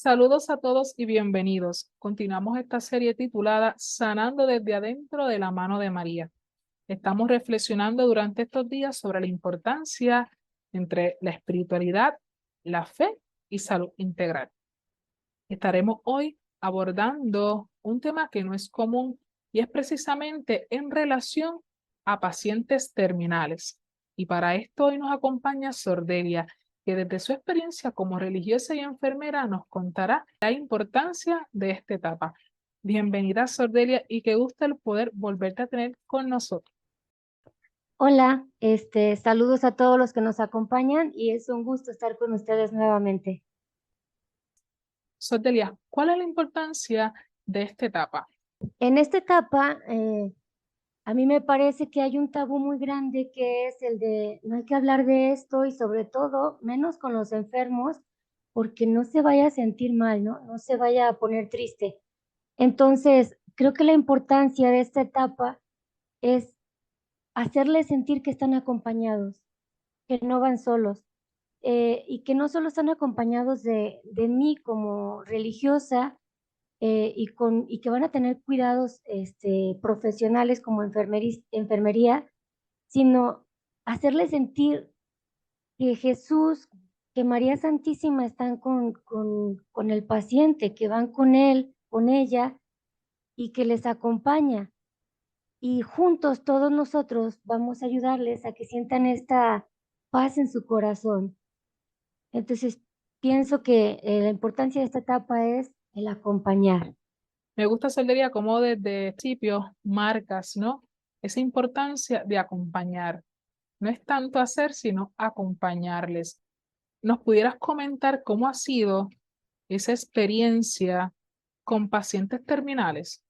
Saludos a todos y bienvenidos. Continuamos esta serie titulada Sanando desde adentro de la mano de María. Estamos reflexionando durante estos días sobre la importancia entre la espiritualidad, la fe y salud integral. Estaremos hoy abordando un tema que no es común y es precisamente en relación a pacientes terminales. Y para esto hoy nos acompaña Sordelia, que desde su experiencia como religiosa y enfermera nos contará la importancia de esta etapa. Bienvenida, Sordelia, y qué gusto el poder volverte a tener con nosotros. Hola, saludos a todos los que nos acompañan y es un gusto estar con ustedes nuevamente. Sordelia, ¿cuál es la importancia de esta etapa? En esta etapa, a mí me parece que hay un tabú muy grande que es el de no hay que hablar de esto y sobre todo menos con los enfermos porque no se vaya a sentir mal, ¿no? No se vaya a poner triste. Entonces, creo que la importancia de esta etapa es hacerles sentir que están acompañados, que no van solos. Y que no solo están acompañados de mí como religiosa y que van a tener cuidados profesionales como enfermería, sino hacerles sentir que Jesús, que María Santísima están con el paciente, que van con él, con ella y que les acompaña. Y juntos todos nosotros vamos a ayudarles a que sientan esta paz en su corazón. Entonces, pienso que la importancia de esta etapa es el acompañar. Me gusta, Sordelia, como desde el principio marcas, ¿no? Esa importancia de acompañar. No es tanto hacer, sino acompañarles. ¿Nos pudieras comentar cómo ha sido esa experiencia con pacientes terminales?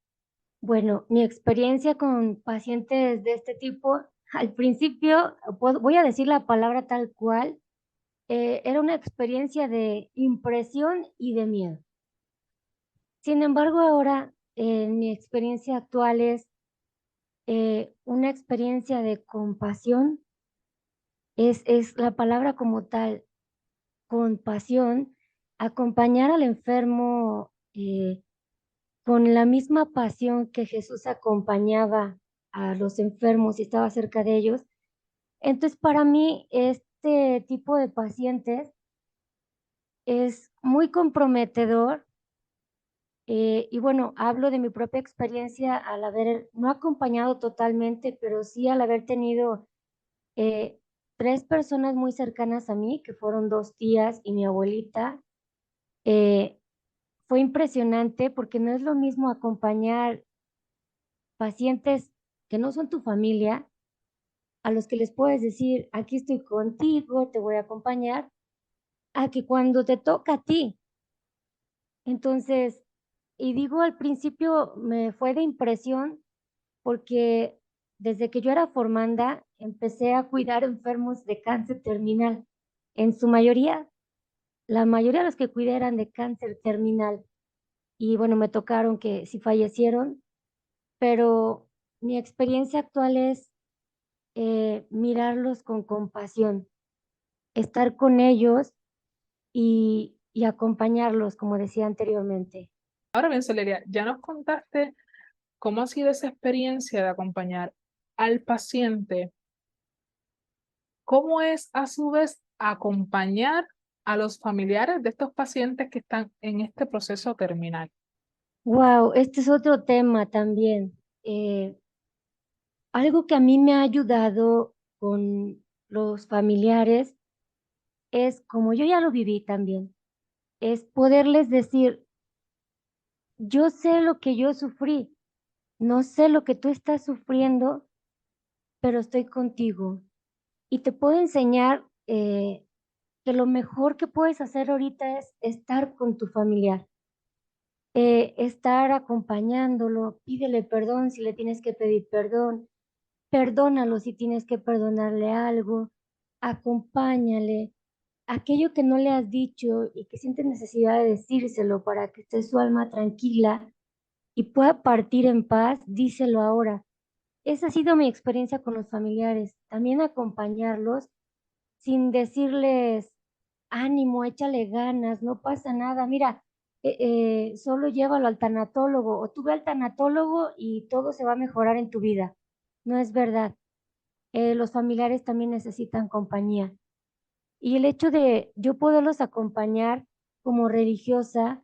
Bueno, mi experiencia con pacientes de este tipo, al principio, voy a decir la palabra tal cual, era una experiencia de impresión y de miedo. Sin embargo, ahora, mi experiencia actual es una experiencia de compasión, es la palabra como tal, compasión, acompañar al enfermo con la misma pasión que Jesús acompañaba a los enfermos y estaba cerca de ellos. Entonces, para mí, este tipo de pacientes es muy comprometedor. Y bueno, hablo de mi propia experiencia al haber, no acompañado totalmente, pero sí al haber tenido eh, tres personas muy cercanas a mí, que fueron dos tías y mi abuelita. eh, Fue impresionante porque no es lo mismo acompañar pacientes que no son tu familia, a los que les puedes decir, aquí estoy contigo, te voy a acompañar, a que cuando te toca a ti. Entonces, y digo al principio me fue de impresión porque desde que yo era formanda empecé a cuidar enfermos de cáncer terminal. En su mayoría, la mayoría de los que cuidé eran de cáncer terminal. Y bueno, me tocaron que sí fallecieron, pero mi experiencia actual es mirarlos con compasión, estar con ellos y acompañarlos, como decía anteriormente. Ahora bien, Soleria, ya nos contaste cómo ha sido esa experiencia de acompañar al paciente. ¿Cómo es a su vez acompañar a los familiares de estos pacientes que están en este proceso terminal? Wow, este es otro tema también. Eh, Algo que a mí me ha ayudado con los familiares es, como yo ya lo viví también, es poderles decir, yo sé lo que yo sufrí, no sé lo que tú estás sufriendo, pero estoy contigo. Y te puedo enseñar que lo mejor que puedes hacer ahorita es estar con tu familiar, estar acompañándolo, pídele perdón si le tienes que pedir perdón, perdónalo si tienes que perdonarle algo, acompáñale. Aquello que no le has dicho y que sientes necesidad de decírselo para que esté su alma tranquila y pueda partir en paz, díselo ahora. Esa ha sido mi experiencia con los familiares. También acompañarlos sin decirles, ánimo, échale ganas, no pasa nada. Mira, solo llévalo al tanatólogo o tú ve al tanatólogo y todo se va a mejorar en tu vida. No es verdad. Los familiares también necesitan compañía. Y el hecho de yo poderlos acompañar como religiosa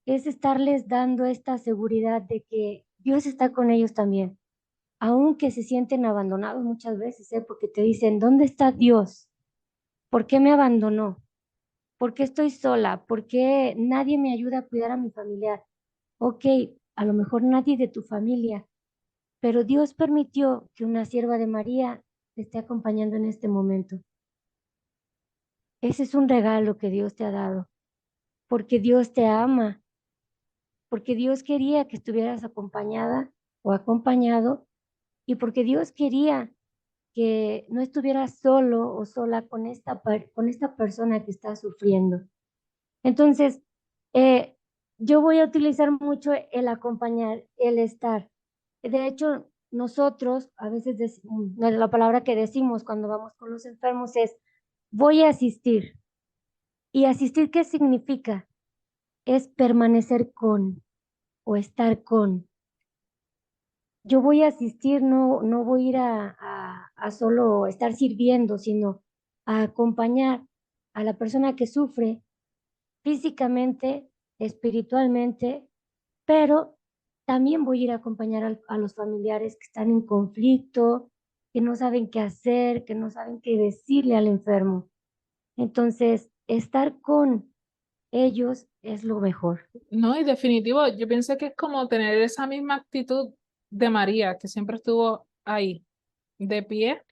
es estarles dando esta seguridad de que Dios está con ellos también, aunque se sienten abandonados muchas veces, porque te dicen, ¿dónde está Dios? ¿Por qué me abandonó? ¿Por qué estoy sola? ¿Por qué nadie me ayuda a cuidar a mi familiar? Ok, a lo mejor nadie de tu familia, pero Dios permitió que una sierva de María te esté acompañando en este momento. Ese es un regalo que Dios te ha dado, porque Dios te ama, porque Dios quería que estuvieras acompañada o acompañado y porque Dios quería que no estuvieras solo o sola con con esta persona que está sufriendo. Entonces, yo voy a utilizar mucho el acompañar, el estar. De hecho, nosotros a veces la palabra que decimos cuando vamos con los enfermos es voy a asistir. ¿Y asistir qué significa? Es permanecer con o estar con. Yo voy a asistir, no voy a ir a solo estar sirviendo, sino a acompañar a la persona que sufre físicamente, espiritualmente, pero también voy a ir a acompañar a los familiares que están en conflicto, que no saben qué hacer, que no saben qué decirle al enfermo. Entonces, estar con ellos es lo mejor. No, y definitivo, yo pienso que es como tener esa misma actitud de María, que siempre estuvo ahí, de pie,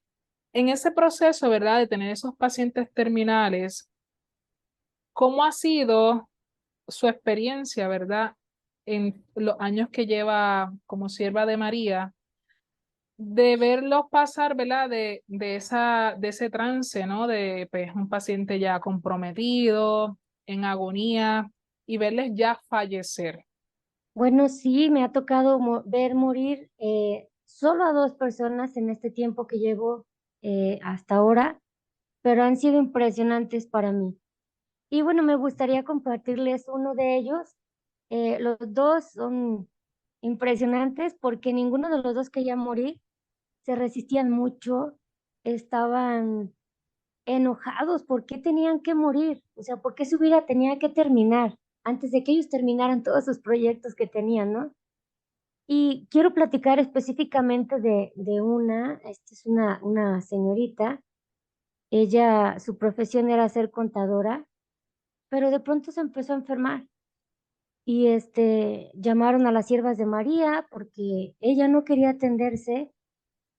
en ese proceso, ¿verdad? De tener esos pacientes terminales. ¿Cómo ha sido su experiencia, ¿verdad? En los años que lleva como sierva de María, de verlos pasar, ¿verdad? De ese trance, ¿no? De pues, un paciente ya comprometido, en agonía, y verles ya fallecer. Bueno, sí, me ha tocado ver morir solo a dos personas en este tiempo que llevo hasta ahora, pero han sido impresionantes para mí. Y bueno, me gustaría compartirles uno de ellos. Los dos son impresionantes porque ninguno de los dos quería morir, se resistían mucho, estaban enojados, ¿por qué tenían que morir? O sea, ¿por qué su vida tenía que terminar antes de que ellos terminaran todos sus proyectos que tenían, ¿no? Y quiero platicar específicamente de esta es una señorita, ella, su profesión era ser contadora, pero de pronto se empezó a enfermar y llamaron a las siervas de María porque ella no quería atenderse.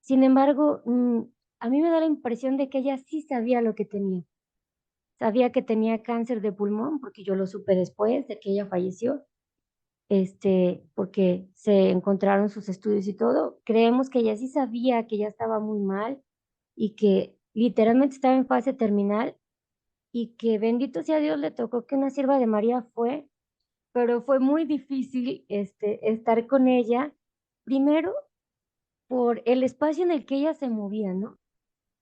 Sin embargo, a mí me da la impresión de que ella sí sabía lo que tenía. Sabía que tenía cáncer de pulmón porque yo lo supe después de que ella falleció, porque se encontraron sus estudios y todo. Creemos que ella sí sabía que ya estaba muy mal y que literalmente estaba en fase terminal y que bendito sea Dios le tocó que una sierva de María fue, pero fue muy difícil estar con ella, primero por el espacio en el que ella se movía, ¿no?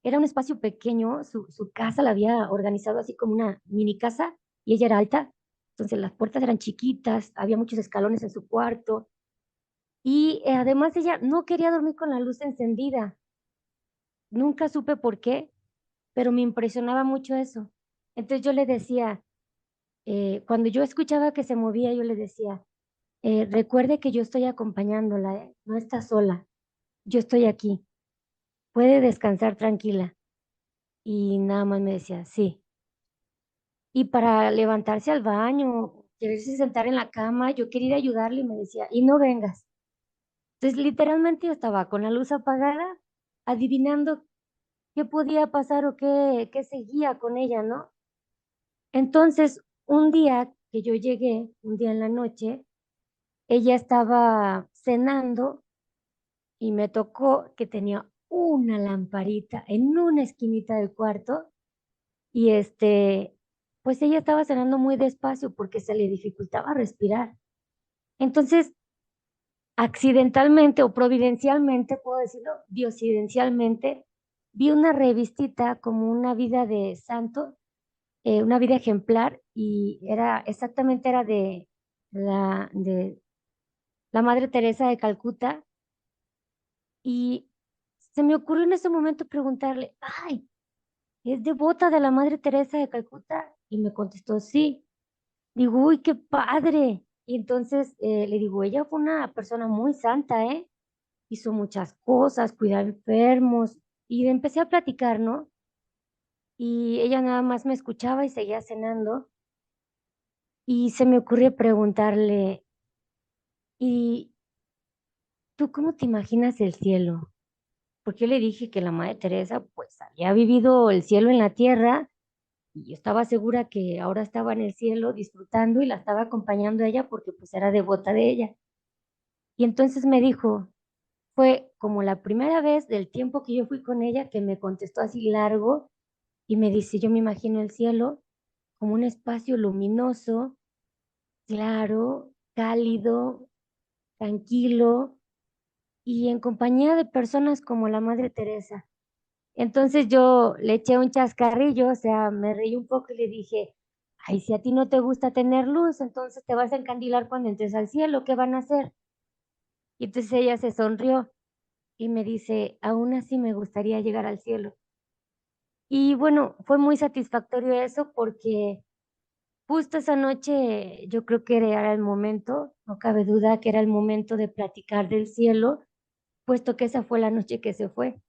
Era un espacio pequeño, su casa la había organizado así como una mini casa y ella era alta, entonces las puertas eran chiquitas, había muchos escalones en su cuarto y además ella no quería dormir con la luz encendida. Nunca supe por qué, pero me impresionaba mucho eso. Entonces yo le decía, cuando yo escuchaba que se movía, yo le decía, recuerde que yo estoy acompañándola, ¿eh? No está sola, yo estoy aquí, puede descansar tranquila. Y nada más me decía, sí. Y para levantarse al baño, quererse sentar en la cama, yo quería ir a ayudarle y me decía, y no vengas. Entonces, literalmente yo estaba con la luz apagada, adivinando qué podía pasar o qué seguía con ella, ¿no? Entonces, un día que yo llegué, un día en la noche, ella estaba cenando y me tocó que tenía una lamparita en una esquinita del cuarto y pues ella estaba cenando muy despacio porque se le dificultaba respirar. Entonces, accidentalmente o providencialmente, puedo decirlo, diosidencialmente, vi una revistita como una vida de santo, una vida ejemplar y era exactamente era de la Madre Teresa de Calcuta, y se me ocurrió en ese momento preguntarle, ay, ¿es devota de la Madre Teresa de Calcuta? Y me contestó, sí. Digo, uy, qué padre. Y entonces le digo, ella fue una persona muy santa, ¿eh? Hizo muchas cosas, cuidar enfermos, y empecé a platicar, ¿no? Y ella nada más me escuchaba y seguía cenando, y se me ocurrió preguntarle, ¿y tú cómo te imaginas el cielo? Porque yo le dije que la Madre Teresa pues había vivido el cielo en la tierra, y yo estaba segura que ahora estaba en el cielo disfrutando y la estaba acompañando a ella porque pues era devota de ella. Y entonces me dijo, fue como la primera vez del tiempo que yo fui con ella que me contestó así largo y me dice, yo me imagino el cielo como un espacio luminoso, claro, cálido, tranquilo y en compañía de personas como la Madre Teresa. Entonces yo le eché un chascarrillo, o sea, me reí un poco y le dije, ay, si a ti no te gusta tener luz, entonces te vas a encandilar cuando entres al cielo, ¿qué van a hacer? Y entonces ella se sonrió y me dice, aún así me gustaría llegar al cielo. Y bueno, fue muy satisfactorio eso porque justo esa noche yo creo que era el momento, no cabe duda que era el momento de platicar del cielo, puesto que esa fue la noche que se fue.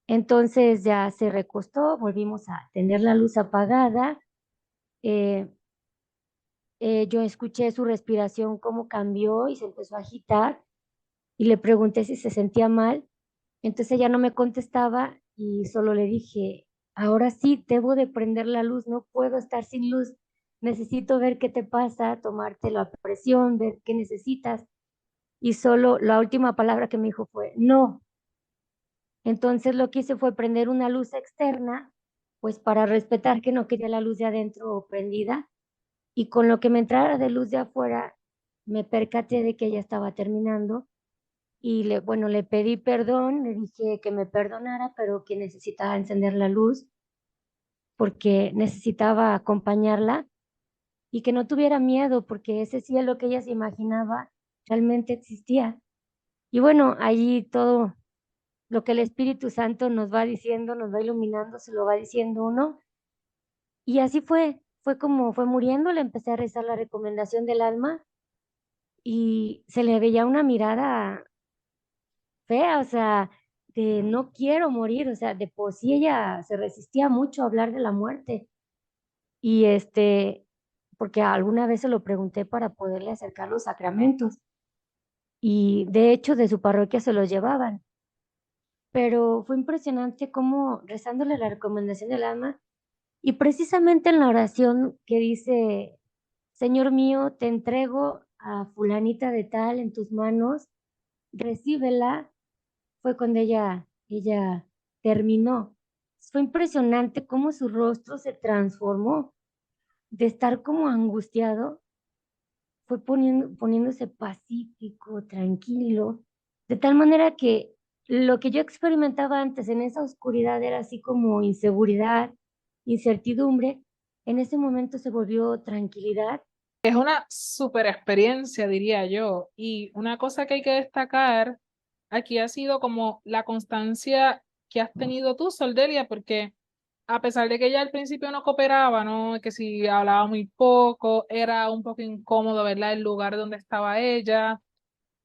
Entonces ya se recostó, volvimos a tener la luz apagada. eh, yo escuché su respiración, cómo cambió y se empezó a agitar y le pregunté si se sentía mal. Entonces ella no me contestaba y solo le dije, ahora sí, debo de prender la luz, no puedo estar sin luz. Necesito ver qué te pasa, tomarte la presión, ver qué necesitas. Y solo la última palabra que me dijo fue, no. Entonces lo que hice fue prender una luz externa, pues para respetar que no quería la luz de adentro prendida. Y con lo que me entrara de luz de afuera, me percaté de que ella estaba terminando y bueno, le pedí perdón, le dije que me perdonara, pero que necesitaba encender la luz porque necesitaba acompañarla y que no tuviera miedo porque ese cielo que ella se imaginaba realmente existía. Y bueno, allí todo lo que el Espíritu Santo nos va diciendo, nos va iluminando, se lo va diciendo uno. Y así fue como fue muriendo, le empecé a rezar la recomendación del alma y se le veía una mirada fea, o sea, de no quiero morir, o sea, de por sí ella se resistía mucho a hablar de la muerte. Y porque alguna vez se lo pregunté para poderle acercar los sacramentos y de hecho de su parroquia se los llevaban. Pero fue impresionante cómo rezándole la recomendación del alma y precisamente en la oración que dice, Señor mío, te entrego a fulanita de tal en tus manos, recíbela, fue cuando ella terminó. Fue impresionante cómo su rostro se transformó de estar como angustiado, fue poniéndose pacífico, tranquilo, de tal manera que lo que yo experimentaba antes en esa oscuridad era así como inseguridad, incertidumbre, en ese momento se volvió tranquilidad. Es una super experiencia, diría yo. Y una cosa que hay que destacar aquí ha sido como la constancia que has tenido tú, Soldelia, porque a pesar de que ella al principio no cooperaba, ¿no? Que si hablaba muy poco, era un poco incómodo, ¿verdad? El lugar donde estaba ella.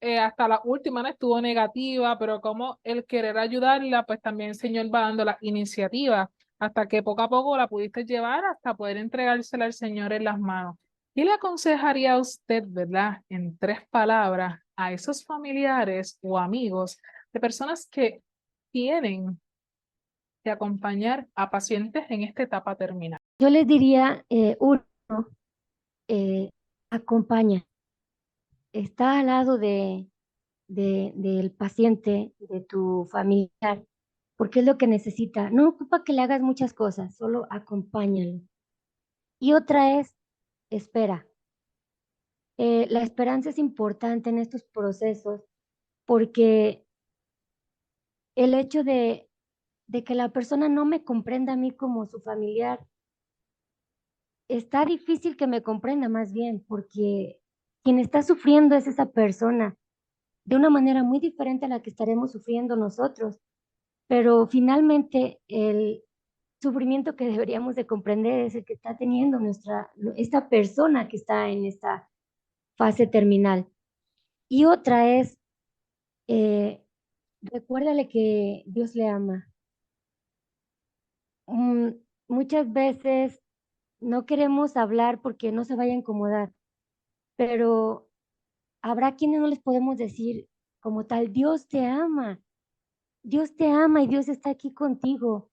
Hasta la última no estuvo negativa, pero como el querer ayudarla, pues también el Señor va dando la iniciativa hasta que poco a poco la pudiste llevar hasta poder entregársela al Señor en las manos. ¿Qué le aconsejaría a usted, verdad, en tres palabras, a esos familiares o amigos de personas que tienen que acompañar a pacientes en esta etapa terminal? Yo les diría, uno, acompaña, está al lado del paciente, de tu familiar, porque es lo que necesita. No ocupa que le hagas muchas cosas, solo acompáñalo. Y otra es, espera. La esperanza es importante en estos procesos porque el hecho de que la persona no me comprenda a mí como su familiar, está difícil que me comprenda más bien, porque Quien está sufriendo es esa persona, de una manera muy diferente a la que estaremos sufriendo nosotros. Pero finalmente el sufrimiento que deberíamos de comprender es el que está teniendo esta persona que está en esta fase terminal. Y otra es, recuérdale que Dios le ama. Mm, Muchas veces no queremos hablar porque no se vaya a incomodar, pero habrá quienes no les podemos decir como tal, Dios te ama y Dios está aquí contigo.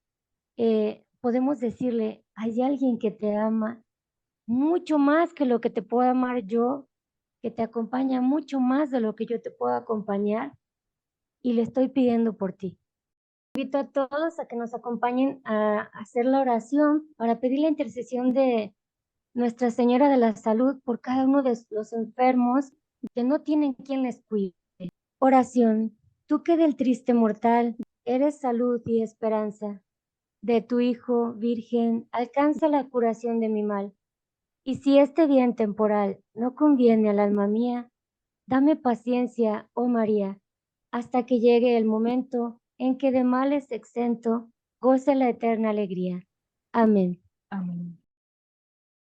Podemos decirle, hay alguien que te ama mucho más que lo que te puedo amar yo, que te acompaña mucho más de lo que yo te puedo acompañar y le estoy pidiendo por ti. Invito a todos a que nos acompañen a hacer la oración para pedir la intercesión de Nuestra Señora de la Salud por cada uno de los enfermos que no tienen quien les cuide. Oración, tú que del triste mortal eres salud y esperanza, de tu Hijo, Virgen, alcanza la curación de mi mal. Y si este bien temporal no conviene al alma mía, dame paciencia, oh María, hasta que llegue el momento en que de males exento goce la eterna alegría. Amén. Amén.